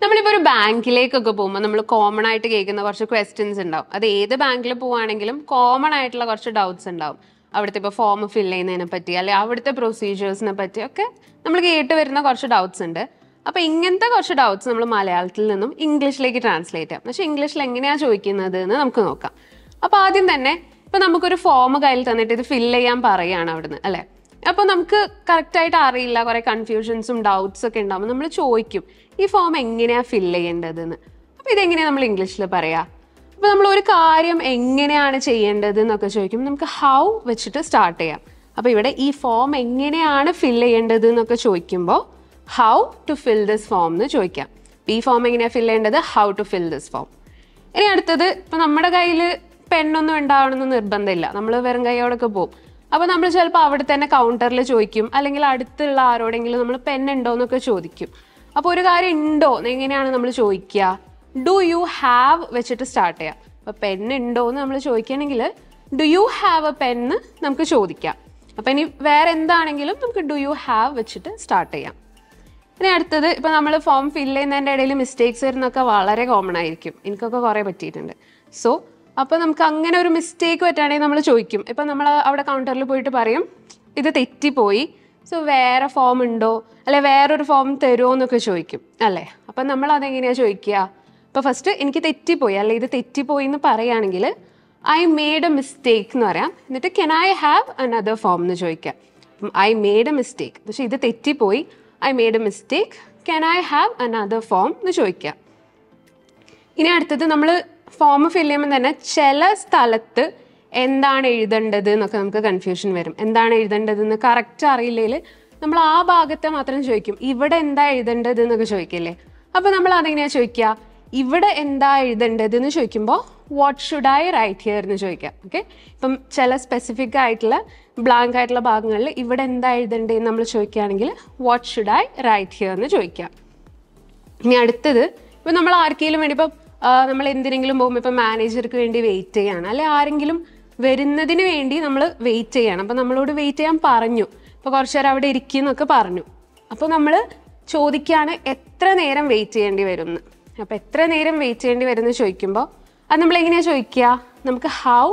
നമ്മളിപ്പോൾ ഒരു ബാങ്കിലേക്കൊക്കെ പോകുമ്പോൾ നമ്മൾ കോമൺ ആയിട്ട് കേൾക്കുന്ന കുറച്ച് ക്വസ്റ്റ്യൻസ് ഉണ്ടാവും. അത് ഏത് ബാങ്കിൽ പോവുകയാണെങ്കിലും കോമൺ ആയിട്ടുള്ള കുറച്ച് ഡൗട്ട്സ് ഉണ്ടാവും. അവിടുത്തെ ഇപ്പോൾ ഫോം ഫിൽ ചെയ്യുന്നതിനെ പറ്റി അല്ലെങ്കിൽ അവിടുത്തെ പ്രൊസീജിയേഴ്സിനെ പറ്റിയൊക്കെ നമ്മൾ കേട്ട് വരുന്ന കുറച്ച് ഡൗട്ട്സ് ഉണ്ട്. അപ്പോൾ ഇങ്ങനത്തെ കുറച്ച് ഡൗട്ട്സ് നമ്മൾ മലയാളത്തിൽ നിന്നും ഇംഗ്ലീഷിലേക്ക് ട്രാൻസ്ലേറ്റ് ചെയ്യാം. പക്ഷേ ഇംഗ്ലീഷിൽ എങ്ങനെയാണ് ചോദിക്കുന്നത് എന്ന് നമുക്ക് നോക്കാം. അപ്പോൾ ആദ്യം തന്നെ ഇപ്പോൾ നമുക്കൊരു ഫോം കയ്യിൽ തന്നിട്ട് ഇത് ഫില്ല് ചെയ്യാൻ പറയുകയാണ് അവിടുന്ന്, അല്ലേ? അപ്പോൾ നമുക്ക് കറക്റ്റായിട്ട് അറിയില്ല, കുറേ കൺഫ്യൂഷൻസും ഡൗട്ട്സ് ഒക്കെ ഉണ്ടാകുമ്പോൾ നമ്മൾ ചോദിക്കും ഈ ഫോം എങ്ങനെയാണ് ഫില്ല് ചെയ്യേണ്ടതെന്ന്. അപ്പോൾ ഇതെങ്ങനെയാണ് നമ്മൾ ഇംഗ്ലീഷിൽ പറയാം? അപ്പോൾ നമ്മൾ ഒരു കാര്യം എങ്ങനെയാണ് ചെയ്യേണ്ടത് എന്നൊക്കെ ചോദിക്കുമ്പോൾ നമുക്ക് ഹൗ വെച്ചിട്ട് സ്റ്റാർട്ട് ചെയ്യാം. അപ്പോൾ ഇവിടെ ഈ ഫോം എങ്ങനെയാണ് ഫില്ല് ചെയ്യേണ്ടത് എന്നൊക്കെ ചോദിക്കുമ്പോൾ how to fill this form എന്ന് ചോദിക്കാം. ഈ ഫോം എങ്ങനെയാണ് ഫില്ല് ചെയ്യേണ്ടത്? How to fill this form. ഇനി അടുത്തത്, ഇപ്പോൾ നമ്മുടെ കയ്യിൽ പെണ്ണൊന്നും ഉണ്ടാവണമെന്ന് നിർബന്ധമില്ല, നമ്മൾ വെറും കൈയോടൊക്കെ പോകും. അപ്പോൾ നമ്മൾ ചിലപ്പോൾ അവിടെ തന്നെ കൗണ്ടറിൽ ചോദിക്കും, അല്ലെങ്കിൽ അടുത്തുള്ള ആരോടെങ്കിലും നമ്മൾ പെണ്ണുണ്ടോ എന്നൊക്കെ ചോദിക്കും. അപ്പോൾ ഒരു കാര്യം ഉണ്ടോ എങ്ങനെയാണ് നമ്മൾ ചോദിക്കുക? ഡു യു ഹാവ് വെച്ചിട്ട് സ്റ്റാർട്ട് ചെയ്യാം. അപ്പോൾ പെണ്ണുണ്ടോ എന്ന് നമ്മൾ ചോദിക്കുകയാണെങ്കിൽ do you have A pen നമുക്ക് ചോദിക്കാം. അപ്പോൾ ഇനി വേറെ എന്താണെങ്കിലും നമുക്ക് ഡു യു ഹാവ് വെച്ചിട്ട് സ്റ്റാർട്ട് ചെയ്യാം. ഇനി അടുത്തത്, ഇപ്പോൾ നമ്മൾ ഫോം ഫില്ല് ചെയ്യുന്നതിൻ്റെ ഇടയിൽ മിസ്റ്റേക്സ് വരുന്നതൊക്കെ വളരെ കോമൺ ആയിരിക്കും. എനിക്കൊക്കെ കുറേ പറ്റിയിട്ടുണ്ട്. സോ അപ്പോൾ നമുക്ക് അങ്ങനെ ഒരു മിസ്റ്റേക്ക് പറ്റുകയാണെങ്കിൽ നമ്മൾ ചോദിക്കും. ഇപ്പം നമ്മൾ അവിടെ കൗണ്ടറിൽ പോയിട്ട് പറയും ഇത് തെറ്റിപ്പോയി, സോ വേറെ ഫോം ഉണ്ടോ അല്ലെ വേറൊരു ഫോം തരുമോ എന്നൊക്കെ ചോദിക്കും, അല്ലേ? അപ്പം നമ്മൾ അതെങ്ങനെയാണ് ചോദിക്കുക? ഇപ്പോൾ ഫസ്റ്റ് എനിക്ക് തെറ്റിപ്പോയി അല്ലെ ഇത് തെറ്റിപ്പോയി എന്ന് പറയുകയാണെങ്കിൽ ഐ മെയ്ഡ് എ മിസ്റ്റേക്ക് എന്ന് പറയാം. എന്നിട്ട് can I have another form എന്ന് ചോദിക്കാം. അപ്പം ഐ മെയ്ഡ് എ മിസ്റ്റേക്ക്, പക്ഷേ ഇത് തെറ്റിപ്പോയി, I made A mistake, can I have another form എന്ന് ചോദിക്കാം. ഇനി അടുത്തത്, നമ്മൾ ഫോം ഫില്ല് ചെയ്യുമ്പോൾ തന്നെ ചില സ്ഥലത്ത് എന്താണ് എഴുതേണ്ടത് എന്നൊക്കെ നമുക്ക് കൺഫ്യൂഷൻ വരും. എന്താണ് എഴുതേണ്ടതെന്ന് കറക്റ്റ് അറിയില്ലെങ്കിൽ നമ്മൾ ആ ഭാഗത്തെ മാത്രം ചോദിക്കും. ഇവിടെ എന്താ എഴുതേണ്ടത് എന്നൊക്കെ ചോദിക്കില്ലേ? അപ്പോൾ നമ്മൾ അതെങ്ങനെയാണ് ചോദിക്കുക? ഇവിടെ എന്താ എഴുതേണ്ടത് എന്ന് ചോദിക്കുമ്പോൾ what should I write here എന്ന് ചോദിക്കാം. ഓക്കെ, ഇപ്പം ചില സ്പെസിഫിക് ആയിട്ടുള്ള ബ്ലാങ്ക് ആയിട്ടുള്ള ഭാഗങ്ങളിൽ ഇവിടെ എന്താ എഴുതേണ്ടതെന്ന് നമ്മൾ ചോദിക്കുകയാണെങ്കിൽ what should I write here എന്ന് ചോദിക്കാം. ഇനി അടുത്തത്, ഇപ്പം നമ്മൾ ആർക്കെങ്കിലും വേണ്ടി ഇപ്പം നമ്മൾ എന്തിനെങ്കിലും പോകുമ്പോൾ ഇപ്പം മാനേജർക്ക് വേണ്ടി വെയിറ്റ് ചെയ്യാണ്, അല്ലെ ആരെങ്കിലും വരുന്നതിന് വേണ്ടി നമ്മൾ വെയിറ്റ് ചെയ്യണം. അപ്പം നമ്മളോട് വെയിറ്റ് ചെയ്യാൻ പറഞ്ഞു, ഇപ്പോൾ കുറച്ച് നേരം അവിടെ ഇരിക്കുന്നൊക്കെ പറഞ്ഞു. അപ്പോൾ നമ്മൾ ചോദിക്കുകയാണ് എത്ര നേരം വെയിറ്റ് ചെയ്യേണ്ടി വരും എന്ന്. അപ്പോൾ എത്ര നേരം വെയിറ്റ് ചെയ്യേണ്ടി വരും എന്ന് ചോദിക്കുമ്പോൾ അത് നമ്മൾ എങ്ങനെയാണ് ചോദിക്കുക? നമുക്ക് ഹൗ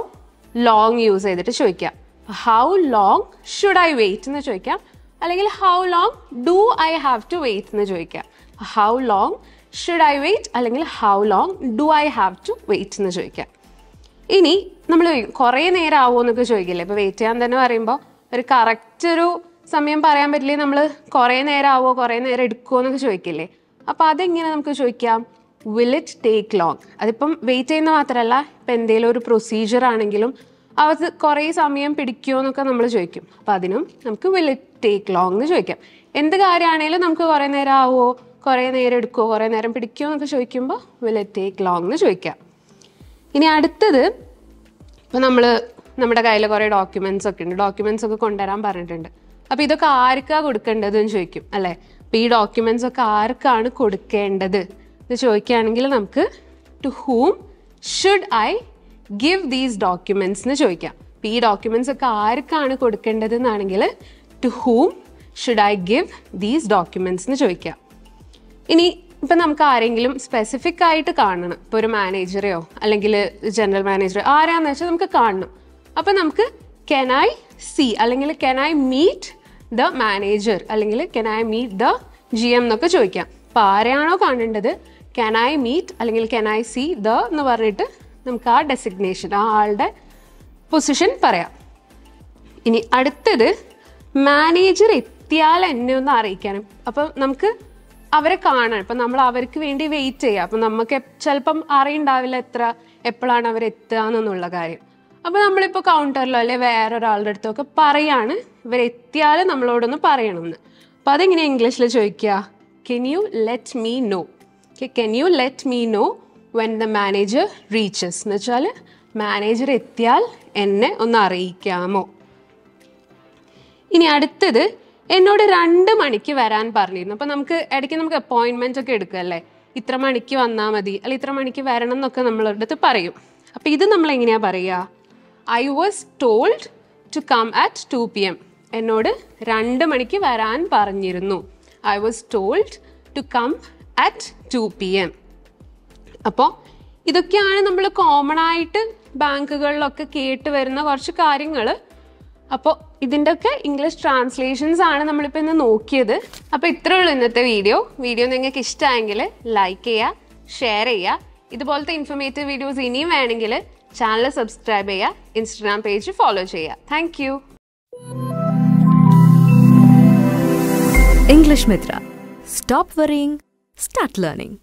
ലോങ് യൂസ് ചെയ്തിട്ട് ചോദിക്കാം. How long should I wait എന്ന് ചോദിക്കാം, അല്ലെങ്കിൽ how long do I have to wait എന്ന് ചോദിക്കാം. How long should I wait അല്ലെങ്കിൽ how long do I have to wait എന്ന് ചോദിക്കാം. ഇനി നമ്മൾ കുറേ നേരം ആവുമോ എന്നൊക്കെ ചോദിക്കില്ലേ? ഇപ്പോൾ വെയിറ്റ് ചെയ്യാൻ തന്നെ പറയുമ്പോൾ ഒരു കറക്റ്റ് ഒരു സമയം പറയാൻ പറ്റില്ലേ? നമ്മൾ കുറേ നേരം ആവുമോ കുറേ നേരം എടുക്കുമോ എന്നൊക്കെ ചോദിക്കില്ലേ? അപ്പോൾ അതെങ്ങനെ നമുക്ക് ചോദിക്കാം? Will it take long. അതിപ്പം വെയിറ്റ് ചെയ്യുന്ന മാത്രമല്ല, ഇപ്പം എന്തെങ്കിലും ഒരു പ്രൊസീജിയർ ആണെങ്കിലും അത് കുറേ സമയം പിടിക്കുമോ എന്നൊക്കെ നമ്മൾ ചോദിക്കും. അപ്പോൾ അതിനും നമുക്ക് വിൽ ഇറ്റ് ടേക്ക് ലോങ് എന്ന് ചോദിക്കാം. എന്ത് കാര്യമാണെങ്കിലും നമുക്ക് കുറേ നേരം ആവുമോ കുറേ നേരം എടുക്കുമോ കുറേ നേരം പിടിക്കുമോ എന്നൊക്കെ ചോദിക്കുമ്പോൾ വിൽ ഇറ്റ് ടേക്ക് ലോങ് എന്ന് ചോദിക്കാം. ഇനി അടുത്തത്, ഇപ്പോൾ നമ്മുടെ കയ്യിൽ കുറേ ഡോക്യുമെൻറ്റ്സ് ഒക്കെ ഉണ്ട്, ഡോക്യുമെൻറ്റ്സ് ഒക്കെ കൊണ്ടുവരാൻ പറഞ്ഞിട്ടുണ്ട്. അപ്പോൾ ഇതൊക്കെ ആർക്കാണ് കൊടുക്കേണ്ടത് എന്ന് ചോദിക്കും, അല്ലേ? അപ്പോൾ ഈ ഡോക്യുമെൻറ്റ്സ് ഒക്കെ ആർക്കാണ് കൊടുക്കേണ്ടത് എന്ന് ചോദിക്കുകയാണെങ്കിൽ നമുക്ക് to whom should I give these documents എന്ന് ചോദിക്കാം. അപ്പോൾ ഈ ഡോക്യുമെൻറ്റ്സ് ഒക്കെ ആർക്കാണ് കൊടുക്കേണ്ടത് എന്നാണെങ്കിൽ to whom should I give these documents എന്ന് ചോദിക്കാം. ഇനി ഇപ്പം നമുക്ക് ആരെങ്കിലും സ്പെസിഫിക് ആയിട്ട് കാണണം, ഇപ്പോൾ ഒരു മാനേജറെയോ അല്ലെങ്കിൽ ജനറൽ മാനേജറോ ആരാന്ന് വെച്ചാൽ നമുക്ക് കാണണം. അപ്പം നമുക്ക് കെൻ ഐ സി അല്ലെങ്കിൽ can I meet the manager അല്ലെങ്കിൽ can I meet the GM എന്നൊക്കെ ചോദിക്കാം. അപ്പോൾ ആരെയാണോ കാണേണ്ടത് കെൻ ഐ മീറ്റ് അല്ലെങ്കിൽ കെൻ ഐ സി ദ എന്ന് പറഞ്ഞിട്ട് നമുക്ക് ആ ഡെസിഗ്നേഷൻ ആ ആളുടെ പൊസിഷൻ പറയാം. ഇനി അടുത്തത്, മാനേജർ എത്തിയാൽ എന്നെ ഒന്ന് അറിയിക്കാനും. അപ്പം നമുക്ക് അവരെ കാണാൻ, ഇപ്പം നമ്മൾ അവർക്ക് വേണ്ടി വെയിറ്റ് ചെയ്യുക. അപ്പം നമുക്ക് ചിലപ്പം അറിയുണ്ടാവില്ല എപ്പോഴാണ് അവരെത്തുക എന്നുള്ള കാര്യം. അപ്പോൾ നമ്മളിപ്പോൾ കൗണ്ടറിലോ അല്ലെ വേറൊരാളുടെ അടുത്തൊക്കെ പറയാണ് ഇവരെത്തിയാൽ നമ്മളോടൊന്ന് പറയണമെന്ന്. അപ്പോൾ അതെങ്ങനെയാണ് ഇംഗ്ലീഷിൽ ചോദിക്കുക? Can you let me know. Can you let me know when the manager reaches എന്ന് വെച്ചാൽ മാനേജർ എത്തിയാൽ എന്നെ ഒന്ന് അറിയിക്കാമോ. ഇനി അടുത്തത്, എന്നോട് 2 മണിക്ക് വരാൻ പറഞ്ഞിരുന്നു. അപ്പോൾ ഇടയ്ക്ക് നമുക്ക് അപ്പോയിൻമെൻ്റ് ഒക്കെ എടുക്കുകയല്ലേ, ഇത്ര മണിക്ക് വന്നാൽ മതി അല്ലെങ്കിൽ ഇത്ര മണിക്ക് വരണം എന്നൊക്കെ നമ്മളുടെ അടുത്ത് പറയും. അപ്പോൾ ഇത് നമ്മൾ എങ്ങനെയാണ് പറയുക? I was told to come at 2 PM. എന്നോട് 2 മണിക്ക് വരാൻ പറഞ്ഞിരുന്നു. I was told to come at 2 PM. അപ്പോൾ ഇതൊക്കെയാണ് നമ്മൾ കോമൺ ആയിട്ട് ബാങ്കുകളിലൊക്കെ കേട്ട് വരുന്ന കുറച്ച് കാര്യങ്ങൾ. അപ്പോൾ ഇതിൻ്റെയൊക്കെ ഇംഗ്ലീഷ് ട്രാൻസ്ലേഷൻസ് ആണ് നമ്മളിപ്പോൾ ഇന്ന് നോക്കിയത്. അപ്പോൾ ഇത്രയേ ഉള്ളൂ ഇന്നത്തെ വീഡിയോ നിങ്ങൾക്ക് ഇഷ്ടമായെങ്കിൽ ലൈക്ക് ചെയ്യുക, ഷെയർ ചെയ്യുക. ഇതുപോലത്തെ ഇൻഫർമേറ്റീവ് വീഡിയോസ് ഇനിയും വേണമെങ്കിൽ ചാനൽ സബ്സ്ക്രൈബ് ചെയ്യുക, ഇൻസ്റ്റാഗ്രാം പേജ് ഫോളോ ചെയ്യുക. Thank you. English Mithra. Stop worrying, start learning.